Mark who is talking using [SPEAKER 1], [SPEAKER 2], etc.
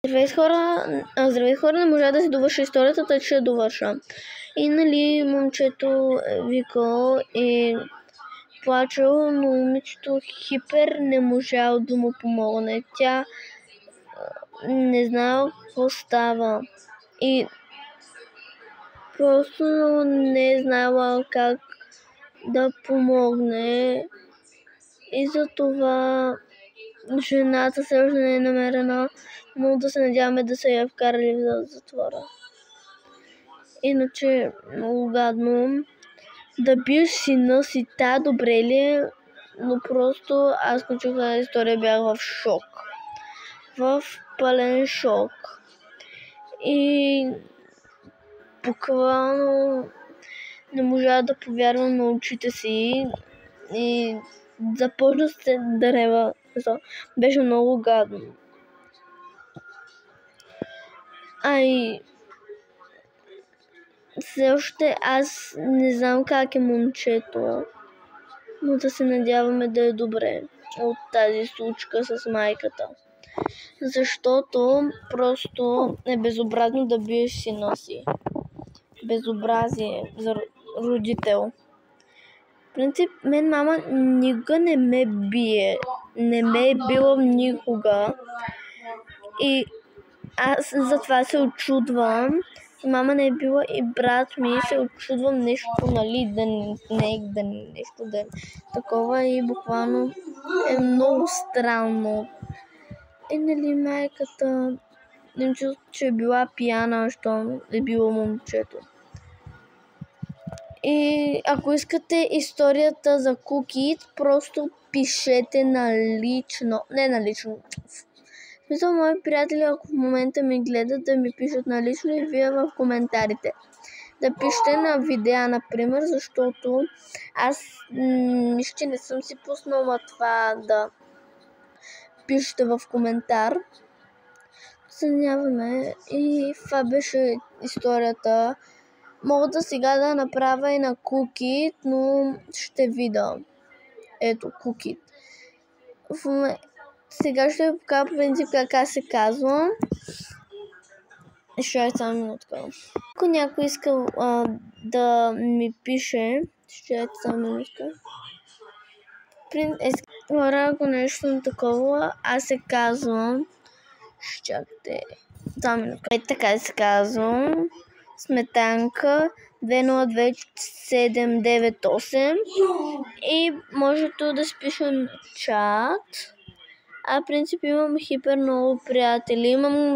[SPEAKER 1] Здравейте хора, не можа да си довърша историята, тъй че я довърша. И нали момчето викал и плачел, но момичето хипер не можал да му помогне. Тя не знала какво става и просто не знала как да помогне и затова жената все още не е намерена, но да се надяваме да са я вкарали в затвора. Иначе много гадно да биеш сина си, добре ли е? Но просто аз като чух тази история бях в шок. В пълен шок. И буквално не можа да повярвам на очите си и започна се да рева. Беше много гадно. И все още аз не знам как е момчето, но да се надяваме да е добре от тази случка с майката. Защото просто е безобразно да биеш сина си. Безобразие за родител. В принцип, мен мама никога не ме бие. Не ме е била никога. И аз затова се очудвам. Мама не е била и брат ми се очудвам нещо, нали, нещо да е такова и буквално е много странно. И нали майката не чувства, че е била пияна, щом е било момчето. И ако искате историята за Кукит, просто пишете налично. Не налично. В смисъл, мои приятели, ако в момента ми гледат, да ми пишат налично и вие в коментарите. Да пишете на видеа, например, защото аз ще не съм си пуснала това да пишете в коментар. Съдняваме и това беше историята. Мога да сега да направя и на Кукит, но ще видя. Ето, Кукит. Сега ще ви покажа по принцип как се казва. Ще само минутка. Ако някой иска да ми пише, ще само минутка. Ако нещо такова, аз се казвам. Чакайте. Само минутка. Така се казвам. Сметанка 202798 и можете да си пишем чат. В принцип имам хипер много приятели. Имам